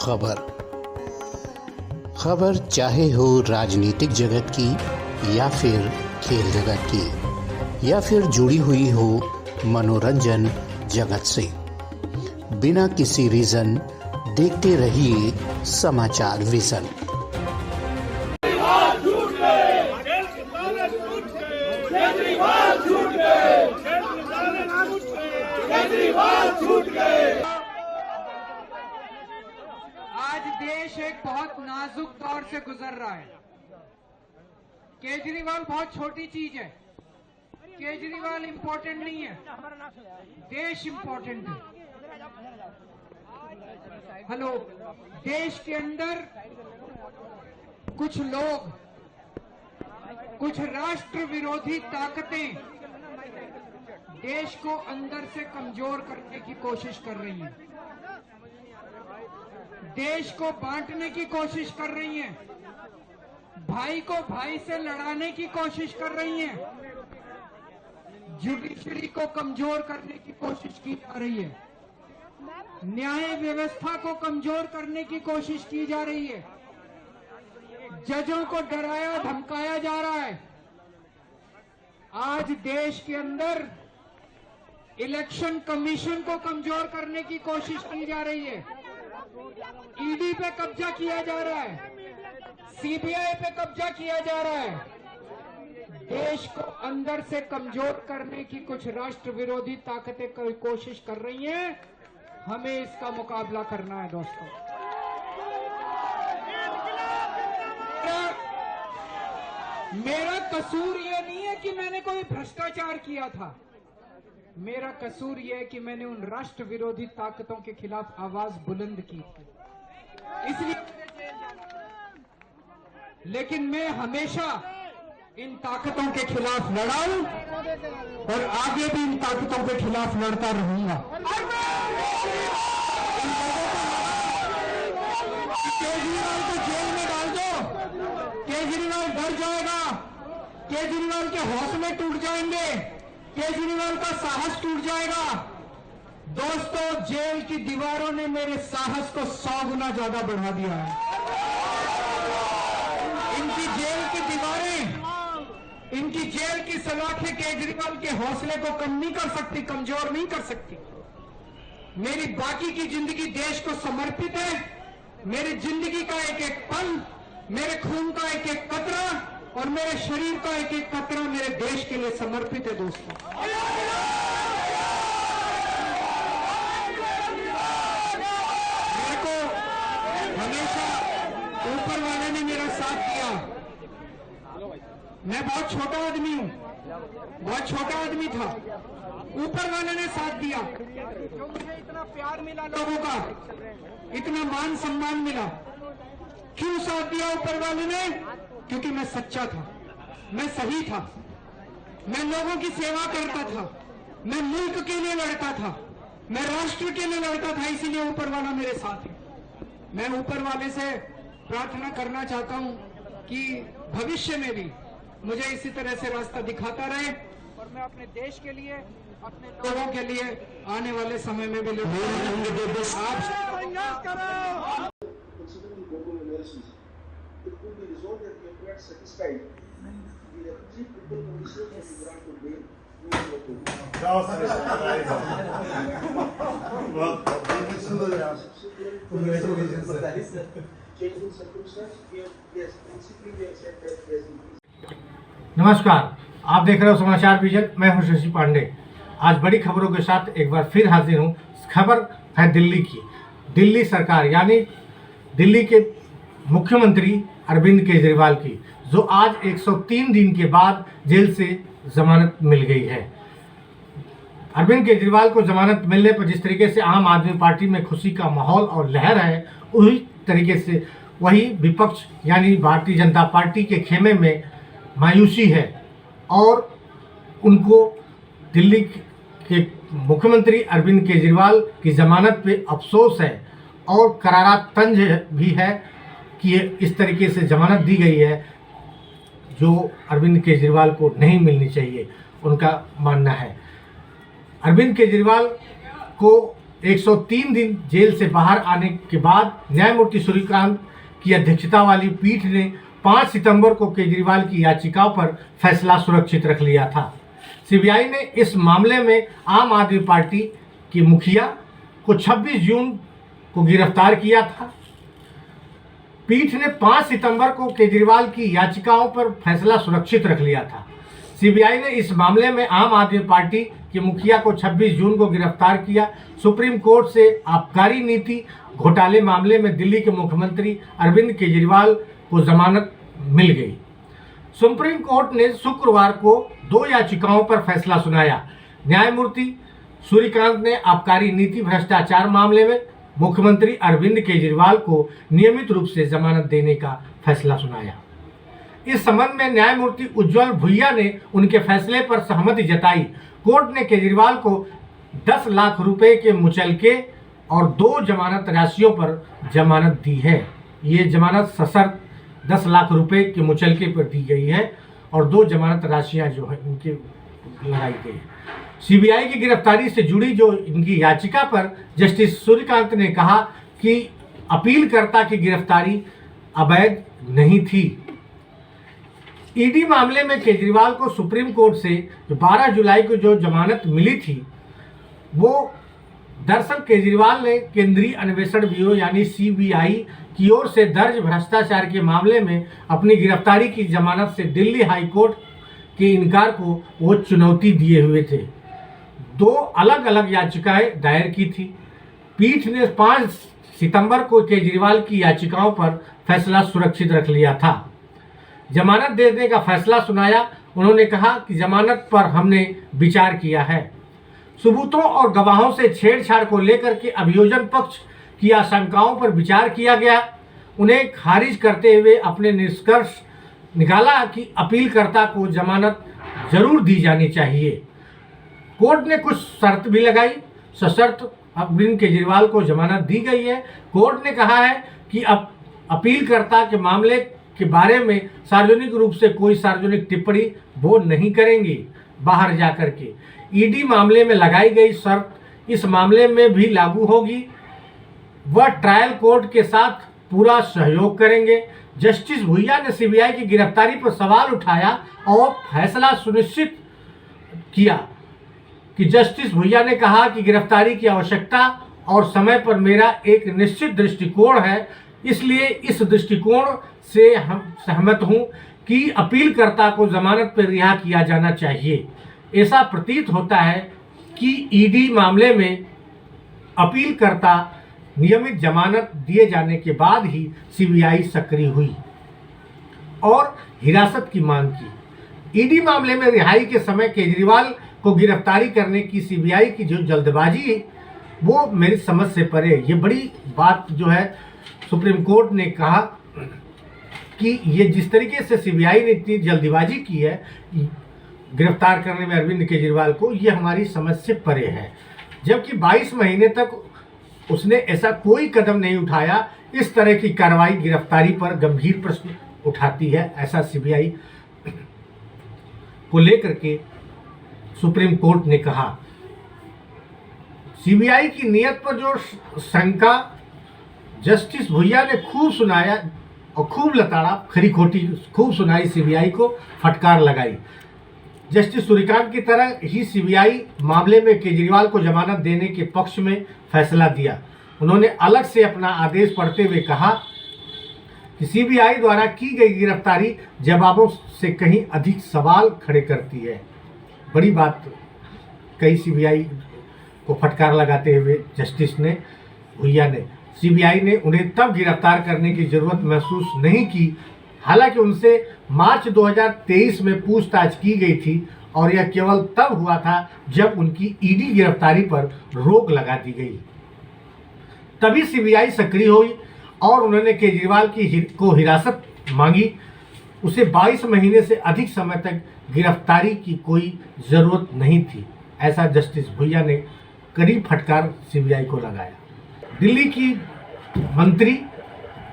खबर खबर चाहे हो राजनीतिक जगत की या फिर खेल जगत की या फिर जुड़ी हुई हो मनोरंजन जगत से, बिना किसी रीजन देखते रहिए समाचार विजन। आज देश एक बहुत नाजुक दौर से गुजर रहा है। केजरीवाल बहुत छोटी चीज है। केजरीवाल इम्पोर्टेंट नहीं है, देश इम्पोर्टेंट है। हेलो, देश के अंदर कुछ लोग, कुछ राष्ट्र विरोधी ताकतें देश को अंदर से कमजोर करने की कोशिश कर रही हैं, देश को बांटने की कोशिश कर रही हैं, भाई को भाई से लड़ाने की कोशिश कर रही हैं, जुडिशरी को कमजोर करने की कोशिश की जा रही है, न्याय व्यवस्था को कमजोर करने की कोशिश की जा रही है, जजों को डराया धमकाया जा रहा है। आज देश के अंदर इलेक्शन कमीशन को कमजोर करने की कोशिश की जा रही है, ईडी पे कब्जा किया जा रहा है, सीबीआई पे कब्जा किया जा रहा है। देश को अंदर से कमजोर करने की कुछ राष्ट्र विरोधी ताकतें कोशिश कर रही हैं। हमें इसका मुकाबला करना है दोस्तों। मेरा कसूर यह नहीं है कि मैंने कोई भ्रष्टाचार किया था, मेरा कसूर यह है कि मैंने उन राष्ट्र विरोधी ताकतों के खिलाफ आवाज बुलंद की थी, इसलिए। लेकिन मैं हमेशा इन ताकतों के खिलाफ लड़ा हूं और आगे भी इन ताकतों के खिलाफ लड़ता रहूंगा। केजरीवाल को जेल में डाल दो, केजरीवाल डर जाएगा, केजरीवाल के हौसले टूट जाएंगे, केजरीवाल का साहस टूट जाएगा। दोस्तों, जेल की दीवारों ने मेरे साहस को 100 गुना ज्यादा बढ़ा दिया है। इनकी जेल की दीवारें, इनकी जेल की सलाखें केजरीवाल के हौसले को कम नहीं कर सकती, कमजोर नहीं कर सकती। मेरी बाकी की जिंदगी देश को समर्पित है। मेरी जिंदगी का एक एक पल, मेरे खून का एक एक कतरा और मेरे शरीर का एक एक कतरा मेरे देश के लिए समर्पित है दोस्तों। मेरे को हमेशा ऊपर वाले ने मेरा साथ दिया। मैं बहुत छोटा आदमी हूं, बहुत छोटा आदमी था, ऊपर वाले ने साथ दिया। जो मुझे इतना प्यार मिला लोगों का, इतना मान सम्मान मिला, क्यों साथ दिया ऊपर वाले ने? क्योंकि मैं सच्चा था, मैं सही था, मैं लोगों की सेवा करता था, मैं मुल्क के लिए लड़ता था, मैं राष्ट्र के लिए लड़ता था, इसीलिए ऊपर वाला मेरे साथ है। मैं ऊपर वाले से प्रार्थना करना चाहता हूं कि भविष्य में भी मुझे इसी तरह से रास्ता दिखाता रहे और मैं अपने देश के लिए, अपने लोगों के लिए आने वाले समय में भी लड़ूंगा। आप it could be resolved that we are quite satisfied. The refugee people who received from the grant of bail, changing circumstance, yes, principally we accept that yes, नमस्कार, आप देख रहे हो समाचार विजन। मैं हूं शशि पांडे। आज बड़ी खबरों के साथ एक बार फिर हाजिर हूं। खबर है दिल्ली की। दिल्ली सरकार यानी दिल्ली के मुख्यमंत्री अरविंद केजरीवाल की, जो आज 103 दिन के बाद जेल से जमानत मिल गई है। अरविंद केजरीवाल को जमानत मिलने पर जिस तरीके से आम आदमी पार्टी में खुशी का माहौल और लहर है, उसी तरीके से वही विपक्ष यानी भारतीय जनता पार्टी के खेमे में मायूसी है और उनको दिल्ली के मुख्यमंत्री अरविंद केजरीवाल की ज़मानत पे अफसोस है और करारा तंज भी है कि इस तरीके से ज़मानत दी गई है जो अरविंद केजरीवाल को नहीं मिलनी चाहिए, उनका मानना है। अरविंद केजरीवाल को 103 दिन जेल से बाहर आने के बाद न्यायमूर्ति सूर्यकांत की अध्यक्षता वाली पीठ ने 5 सितंबर को केजरीवाल की याचिकाओं पर फैसला सुरक्षित रख लिया था। सीबीआई ने इस मामले में आम आदमी पार्टी की मुखिया को 26 जून को गिरफ्तार किया था। पीठ ने 5 सितंबर को केजरीवाल की याचिकाओं पर फैसला सुरक्षित रख लिया था। सीबीआई ने इस मामले में आम आदमी पार्टी के मुखिया को 26 जून को गिरफ्तार किया। सुप्रीम कोर्ट से आबकारी नीति घोटाले मामले में दिल्ली के मुख्यमंत्री अरविंद केजरीवाल को जमानत मिल गई। सुप्रीम कोर्ट ने शुक्रवार को 2 याचिकाओं पर फैसला सुनाया। न्यायमूर्ति सूर्यकांत ने आबकारी नीति भ्रष्टाचार मामले में मुख्यमंत्री अरविंद केजरीवाल को नियमित रूप से जमानत देने का फैसला सुनाया। इस संबंध में न्यायमूर्ति उज्ज्वल भुइया ने उनके फैसले पर सहमति जताई। कोर्ट ने केजरीवाल को 10 लाख रुपए के मुचलके और 2 जमानत राशियों पर जमानत दी है। ये जमानत सशर्त 10 लाख रुपए के मुचलके पर दी गई है और 2 जमानत राशियां जो है इनकी लगाई गई है। सीबीआई की गिरफ्तारी से जुड़ी जो इनकी याचिका पर जस्टिस सूर्यकांत ने कहा कि अपीलकर्ता की गिरफ्तारी अवैध नहीं थी। ईडी मामले में केजरीवाल को सुप्रीम कोर्ट से 12 जुलाई को जो जमानत मिली थी वो दरअसल केजरीवाल ने केंद्रीय अन्वेषण ब्यूरो यानी सीबीआई की ओर से दर्ज भ्रष्टाचार के मामले में अपनी गिरफ्तारी की जमानत से दिल्ली हाई कोर्ट के इनकार को वो चुनौती दिए हुए थे। 2 अलग अलग याचिकाएं दायर की थी। पीठ ने 5 सितंबर को केजरीवाल की याचिकाओं पर फैसला सुरक्षित रख लिया था। जमानत देने का फैसला सुनाया। उन्होंने कहा कि जमानत पर हमने विचार किया है। सबूतों और गवाहों से छेड़छाड़ को लेकर के अभियोजन पक्ष की आशंकाओं पर विचार किया गया। उन्हें खारिज करते हुए अपने निष्कर्ष निकाला कि अपीलकर्ता को जमानत जरूर दी जानी चाहिए। कोर्ट ने कुछ शर्त भी लगाई। सशर्त अरविंद केजरीवाल को जमानत दी गई है। कोर्ट ने कहा है कि अब अपीलकर्ता के मामले के बारे में सार्वजनिक रूप से कोई सार्वजनिक टिप्पणी वो नहीं करेंगे बाहर जाकर के। ईडी मामले में लगाई गई शर्त इस मामले में भी लागू होगी। वह ट्रायल कोर्ट के साथ पूरा सहयोग करेंगे। जस्टिस भुइया ने सीबीआई की गिरफ्तारी पर सवाल उठाया और फैसला सुनिश्चित किया कि जस्टिस भुइया ने कहा कि गिरफ्तारी की आवश्यकता और समय पर मेरा एक निश्चित दृष्टिकोण है, इसलिए इस दृष्टिकोण से हम सहमत हूं कि अपीलकर्ता को जमानत पर रिहा किया जाना चाहिए। ऐसा प्रतीत होता है कि ईडी मामले में अपीलकर्ता नियमित जमानत दिए जाने के बाद ही सीबीआई सक्रिय हुई और हिरासत की मांग की। ईडी मामले में रिहाई के समय केजरीवाल को गिरफ्तारी करने की सीबीआई की जो जल्दबाजी वो मेरी समझ से परे। ये बड़ी बात जो है सुप्रीम कोर्ट ने कहा कि ये जिस तरीके से सीबीआई ने इतनी जल्दबाजी की है गिरफ्तार करने में अरविंद केजरीवाल को, ये हमारी समझ से परे है। जबकि 22 महीने तक उसने ऐसा कोई कदम नहीं उठाया। इस तरह की कार्रवाई गिरफ्तारी पर गंभीर प्रश्न उठाती है। ऐसा सीबीआई को लेकर के सुप्रीम कोर्ट ने कहा। सीबीआई की नीयत पर जो शंका जस्टिस भुइया ने खूब सुनाया और खूब लताड़ा, खरी खोटी खूब सुनाई, सीबीआई को फटकार लगाई। जस्टिस सूर्यकांत की तरह ही सीबीआई मामले में केजरीवाल को जमानत देने के पक्ष में फैसला दिया। उन्होंने अलग से अपना आदेश पढ़ते हुए कहा कि सीबीआई द्वारा की गई गिरफ्तारी जवाबों से कहीं अधिक सवाल खड़े करती है। बड़ी बात कही सीबीआई को फटकार लगाते हुए जस्टिस ने भुइया ने। सीबीआई ने उन्हें तब गिरफ्तार करने की जरूरत महसूस नहीं की, हालांकि उनसे मार्च 2023 में पूछताछ की गई थी और यह केवल तब हुआ था जब उनकी ईडी गिरफ्तारी पर रोक लगा दी गई। तभी सीबीआई सक्रिय हुई और उन्होंने केजरीवाल को हिरासत मांगी। उसे 22 महीने से अधिक समय तक गिरफ्तारी की कोई ज़रूरत नहीं थी। ऐसा जस्टिस भुइया ने कड़ी फटकार सीबीआई को लगाया। दिल्ली की मंत्री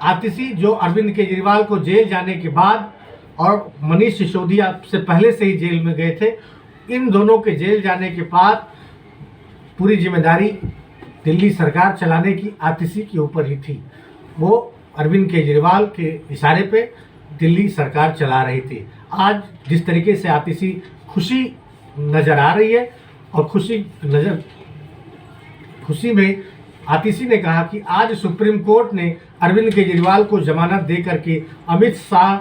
आतिशी जो अरविंद केजरीवाल को जेल जाने के बाद और मनीष सिसोदिया से पहले से ही जेल में गए थे, इन दोनों के जेल जाने के बाद पूरी जिम्मेदारी दिल्ली सरकार चलाने की आतिशी के ऊपर ही थी। वो अरविंद केजरीवाल के इशारे पे दिल्ली सरकार चला रही थी। आज जिस तरीके से आतिशी खुशी नज़र आ रही है और खुशी में आतिशी ने कहा कि आज सुप्रीम कोर्ट ने अरविंद केजरीवाल को जमानत दे करके अमित शाह,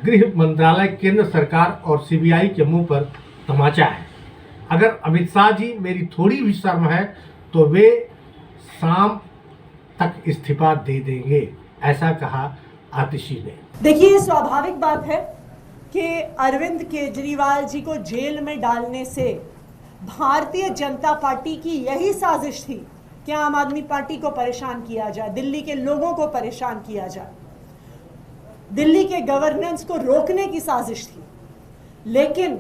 गृह मंत्रालय, केंद्र सरकार और सीबीआई के मुंह पर तमाचा है। अगर अमित शाह जी मेरी थोड़ी भी शर्म है तो वे शाम तक इस्तीफा दे देंगे, ऐसा कहा आतिशी ने। देखिए, स्वाभाविक बात है कि अरविंद केजरीवाल जी को जेल में डालने से भारतीय जनता पार्टी की यही साजिश थी कि आम आदमी पार्टी को परेशान किया जाए, दिल्ली के लोगों को परेशान किया जाए, दिल्ली के गवर्नेंस को रोकने की साजिश थी। लेकिन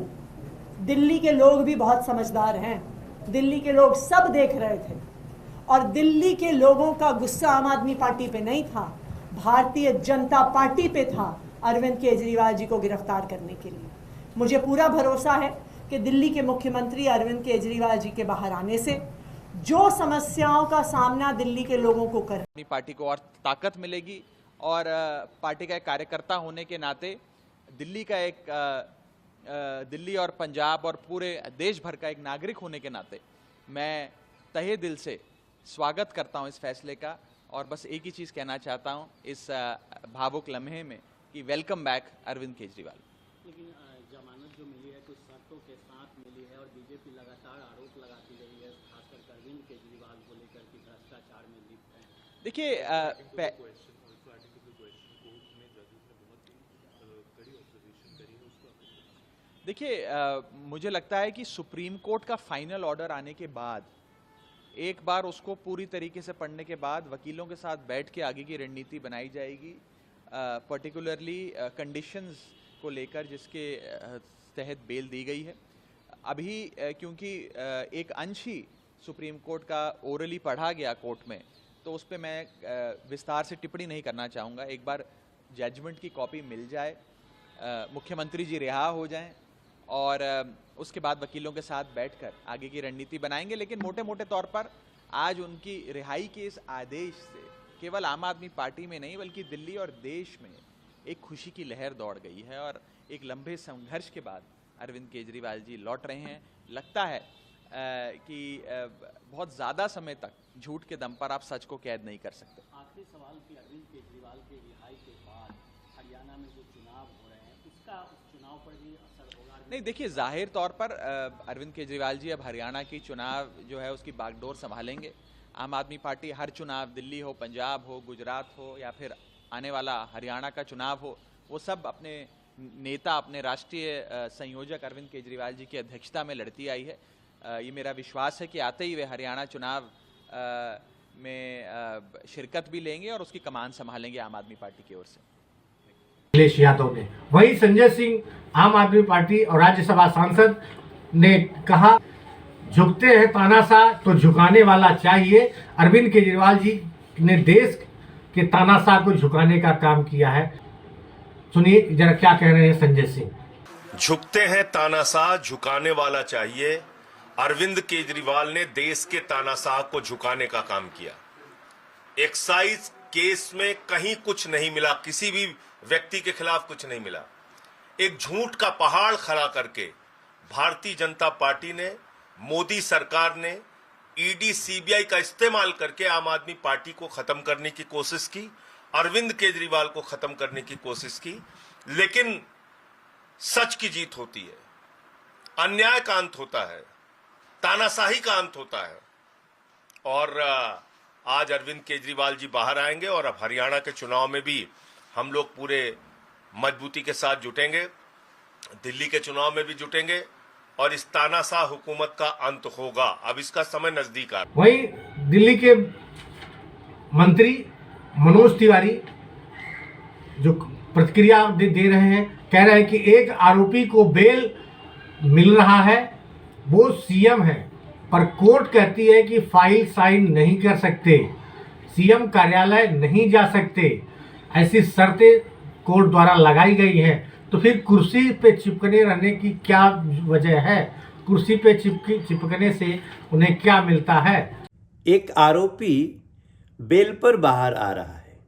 दिल्ली के लोग भी बहुत समझदार हैं, दिल्ली के लोग सब देख रहे थे और दिल्ली के लोगों का गुस्सा आम आदमी पार्टी पे नहीं था, भारतीय जनता पार्टी पे था अरविंद केजरीवाल जी को गिरफ्तार करने के लिए। मुझे पूरा भरोसा है कि दिल्ली के मुख्यमंत्री अरविंद केजरीवाल जी के बाहर आने से जो समस्याओं का सामना दिल्ली के लोगों को कर अपनी पार्टी को और ताकत मिलेगी और पार्टी का एक कार्यकर्ता होने के नाते दिल्ली और पंजाब और पूरे देश भर का एक नागरिक होने के नाते मैं तहे दिल से स्वागत करता हूं इस फैसले का और बस एक ही चीज़ कहना चाहता हूं इस भावुक लम्हे में कि वेलकम बैक अरविंद केजरीवाल। लेकिन जमानत जो मिली है कुछ शर्तों के साथ मिली है और बीजेपी लगातार आरोप लगाती रही है, खासकर अरविंद केजरीवाल को लेकर कि भ्रष्टाचार में लिप्त है। देखिए मुझे लगता है कि सुप्रीम कोर्ट का फाइनल ऑर्डर आने के बाद एक बार उसको पूरी तरीके से पढ़ने के बाद वकीलों के साथ बैठ के आगे की रणनीति बनाई जाएगी, पर्टिकुलरली कंडीशंस को लेकर जिसके तहत बेल दी गई है। अभी क्योंकि एक अंश ही सुप्रीम कोर्ट का ओरली पढ़ा गया कोर्ट में, तो उस पर मैं विस्तार से टिप्पणी नहीं करना चाहूँगा। एक बार जजमेंट की कॉपी मिल जाए, मुख्यमंत्री जी रिहा हो जाएं और उसके बाद वकीलों के साथ बैठकर आगे की रणनीति बनाएंगे। लेकिन मोटे मोटे तौर पर आज उनकी रिहाई के इस आदेश से केवल आम आदमी पार्टी में नहीं बल्कि दिल्ली और देश में एक खुशी की लहर दौड़ गई है और एक लंबे संघर्ष के बाद अरविंद केजरीवाल जी लौट रहे हैं। लगता है कि बहुत ज़्यादा समय तक झूठ के दम पर आप सच को कैद नहीं कर सकते। आखिरी सवाल कि अरविंद केजरीवाल के रिहाई के बाद हरियाणा में जो चुनाव हो रहे हैं उसका उस चुनाव पर भी असर होगा? नहीं, देखिए जाहिर तौर पर अरविंद केजरीवाल जी अब हरियाणा की चुनाव जो है उसकी बागडोर संभालेंगे। आम आदमी पार्टी हर चुनाव, दिल्ली हो, पंजाब हो, गुजरात हो या फिर आने वाला हरियाणा का चुनाव हो, वो सब अपने नेता, अपने राष्ट्रीय संयोजक अरविंद केजरीवाल जी की अध्यक्षता में लड़ती आई है। ये मेरा विश्वास है कि आते ही वे हरियाणा चुनाव में शिरकत भी लेंगे और उसकी कमान संभालेंगे आम आदमी पार्टी की ओर से। अखिलेश यादव ने, वहीं संजय सिंह आम आदमी पार्टी और राज्यसभा सांसद ने कहा, झुकते हैं तानाशाह तो झुकाने वाला चाहिए। अरविंद केजरीवाल जी ने देश के तानाशाह को झुकाने का काम किया है। सुनिए जरा क्या कह रहे हैं संजय सिंह। झुकते हैं तानाशाह, झुकाने वाला चाहिए। अरविंद केजरीवाल ने देश के तानाशाह को झुकाने का काम किया। एक्साइज केस में कहीं कुछ नहीं मिला, किसी भी व्यक्ति के खिलाफ कुछ नहीं मिला। एक झूठ का पहाड़ खड़ा करके भारतीय जनता पार्टी ने, मोदी सरकार ने ईडी, सीबीआई का इस्तेमाल करके आम आदमी पार्टी को खत्म करने की कोशिश की, अरविंद केजरीवाल को खत्म करने की कोशिश की। लेकिन सच की जीत होती है, अन्याय का अंत होता है, तानाशाही का अंत होता है। और आज अरविंद केजरीवाल जी बाहर आएंगे और अब हरियाणा के चुनाव में भी हम लोग पूरे मजबूती के साथ जुटेंगे, दिल्ली के चुनाव में भी जुटेंगे और इस तानाशाह हुकूमत का अंत होगा। अब इसका समय नजदीक आ रहा है। वहीं दिल्ली के मंत्री मनोज तिवारी जो प्रतिक्रिया दे रहे हैं, कह रहे हैं कि एक आरोपी को बेल मिल रहा है, वो सीएम है, पर कोर्ट कहती है कि फाइल साइन नहीं कर सकते, सीएम कार्यालय नहीं जा सकते, ऐसी शर्तें कोर्ट द्वारा लगाई गई हैं। तो फिर कुर्सी पे चिपकने रहने की क्या वजह है? कुर्सी पे चिपकने से उन्हें क्या मिलता है? एक आरोपी बेल पर बाहर आ रहा है।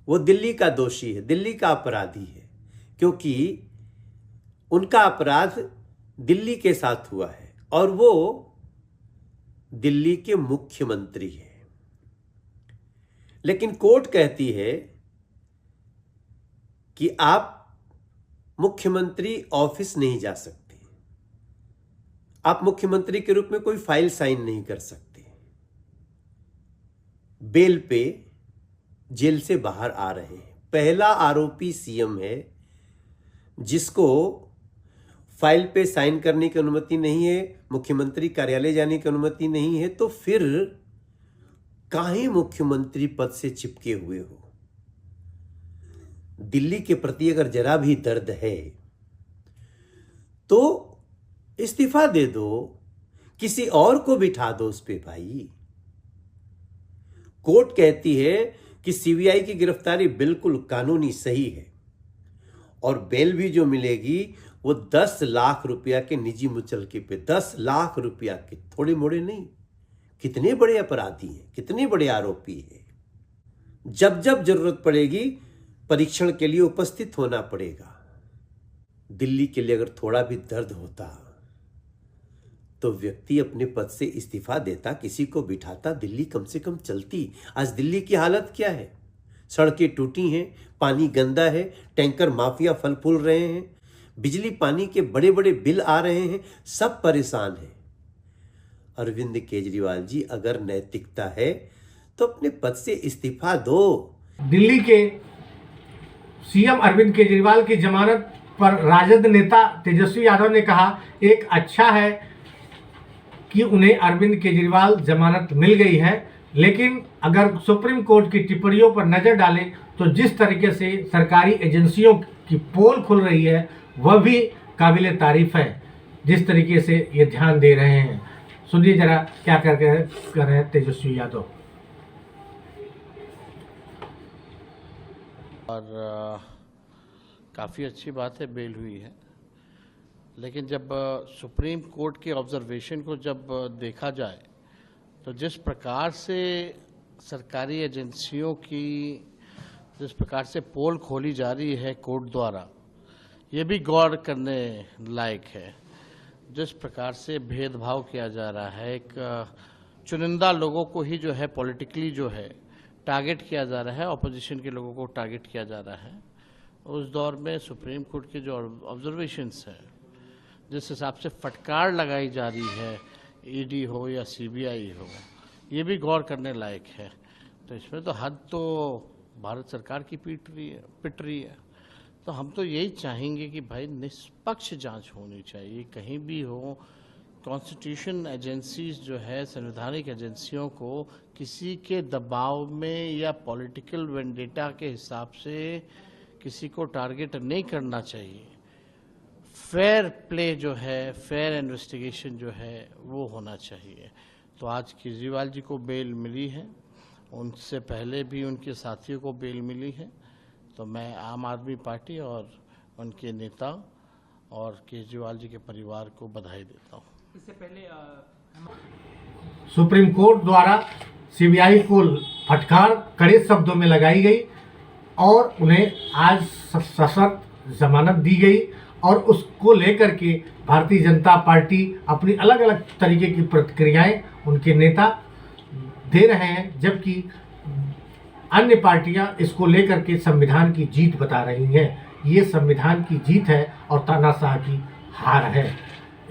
वो दिल्ली का दोषी है, दिल्ली का अपराधी है, क्योंकि उनका अपराध दिल्ली के साथ हुआ है और वो दिल्ली के मुख्यमंत्री हैं। लेकिन कोर्ट कहती है कि आप मुख्यमंत्री ऑफिस नहीं जा सकते, आप मुख्यमंत्री के रूप में कोई फाइल साइन नहीं कर सकते। बेल पे जेल से बाहर आ रहे हैं। पहला आरोपी सीएम है जिसको फाइल पे साइन करने की अनुमति नहीं है, मुख्यमंत्री कार्यालय जाने की अनुमति नहीं है, तो फिर काहे मुख्यमंत्री पद से चिपके हुए हो? दिल्ली के प्रति अगर जरा भी दर्द है तो इस्तीफा दे दो, किसी और को बिठा दो उस पे भाई। कोर्ट कहती है कि सीबीआई की गिरफ्तारी बिल्कुल कानूनी सही है और बेल भी जो मिलेगी वो 10 लाख रुपया के निजी मुचलके पे, 10 लाख रुपया के, थोड़े मोड़े नहीं। कितने बड़े अपराधी हैं, कितने बड़े आरोपी हैं। जब जब जरूरत पड़ेगी परीक्षण के लिए उपस्थित होना पड़ेगा। दिल्ली के लिए अगर थोड़ा भी दर्द होता तो व्यक्ति अपने पद से इस्तीफा देता, किसी को बिठाता, दिल्ली कम से कम चलती। आज दिल्ली की हालत क्या है? सड़कें टूटी हैं, पानी गंदा है, टैंकर माफिया फल फूल रहे हैं, बिजली पानी के बड़े बड़े बिल आ रहे हैं, सब परेशान हैं। अरविंद केजरीवाल जी, अगर नैतिकता है तो अपने पद से इस्तीफा दो। दिल्ली के सीएम अरविंद केजरीवाल की जमानत पर राजद नेता तेजस्वी यादव ने कहा, एक अच्छा है कि उन्हें अरविंद केजरीवाल जमानत मिल गई है, लेकिन अगर सुप्रीम कोर्ट की टिप्पणियों पर नजर डालें तो जिस तरीके से सरकारी एजेंसियों की पोल खुल रही है वह भी काबिले तारीफ है, जिस तरीके से ये ध्यान दे रहे हैं। सुनिए जरा क्या कर रहे हैं तेजस्वी यादव। और काफ़ी अच्छी बात है, बेल हुई है, लेकिन जब सुप्रीम कोर्ट के ऑब्जर्वेशन को जब देखा जाए तो जिस प्रकार से सरकारी एजेंसियों की जिस प्रकार से पोल खोली जा रही है कोर्ट द्वारा, ये भी गौर करने लायक है। जिस प्रकार से भेदभाव किया जा रहा है, एक चुनिंदा लोगों को ही जो है पॉलिटिकली जो है टारगेट किया जा रहा है, ऑपोजिशन के लोगों को टारगेट किया जा रहा है, उस दौर में सुप्रीम कोर्ट के जो ऑब्जर्वेशंस हैं, जिस हिसाब से फटकार लगाई जा रही है, ईडी हो या सीबीआई हो, ये भी गौर करने लायक है। तो इसमें तो हद तो भारत सरकार की पिट रही है। तो हम तो यही चाहेंगे कि भाई निष्पक्ष जांच होनी चाहिए, कहीं भी हो। कॉन्स्टिट्यूशन एजेंसीज जो है, संवैधानिक एजेंसियों को किसी के दबाव में या पॉलिटिकल वेंडेटा के हिसाब से किसी को टारगेट नहीं करना चाहिए। फेयर प्ले जो है, फेयर इन्वेस्टिगेशन जो है वो होना चाहिए। तो आज केजरीवाल जी को बेल मिली है, उनसे पहले भी उनके साथियों को बेल मिली है। तो मैं आम आदमी पार्टी और उनके नेता और केजरीवाल जी के परिवार को बधाई देता हूँ। इससे पहले सुप्रीम कोर्ट द्वारा सीबीआई को फटकार कड़े शब्दों में लगाई गई और उन्हें आज सशर्त जमानत दी गई और उसको लेकर के भारतीय जनता पार्टी अपनी अलग अलग तरीके की प्रतिक्रियाएं उनके नेता दे रहे हैं, जबकि अन्य पार्टियां इसको लेकर के संविधान की जीत बता रही हैं। ये संविधान की जीत है और तानाशाह की हार है।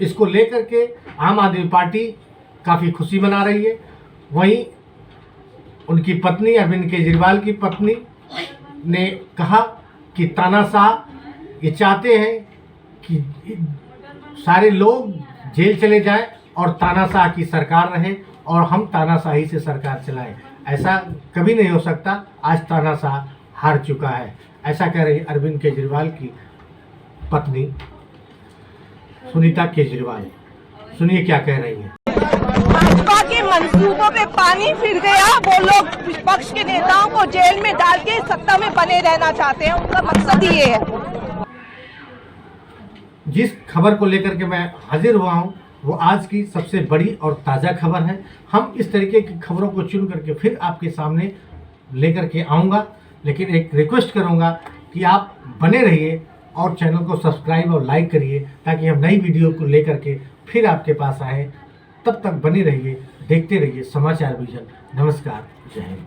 इसको लेकर के आम आदमी पार्टी काफ़ी खुशी मना रही है। वहीं उनकी पत्नी, अरविंद केजरीवाल की पत्नी ने कहा कि तानाशाह ये चाहते हैं कि सारे लोग जेल चले जाएं और तानाशाह की सरकार रहे और हम तानाशाही से सरकार चलाएं। ऐसा कभी नहीं हो सकता। आज तानाशाह हार चुका है, ऐसा कह रही अरविंद केजरीवाल की पत्नी सुनीता केजरीवाल। सुनिए क्या कह रही है। भाजपा के मंसूबों पे पानी फिर गया। वो लोग विपक्ष के नेताओं को जेल में डाल के सत्ता में बने रहना चाहते हैं, उनका मकसद ये है। जिस खबर को लेकर के मैं हाजिर हुआ हूं वो आज की सबसे बड़ी और ताज़ा खबर है। हम इस तरीके की खबरों को चुन करके फिर आपके सामने लेकर के आऊँगा, लेकिन एक रिक्वेस्ट करूँगा कि आप बने रहिए और चैनल को सब्सक्राइब और लाइक करिए, ताकि हम नई वीडियो को लेकर के फिर आपके पास आए। तब तक बने रहिए, देखते रहिए समाचार विजन। नमस्कार, जय हिंद।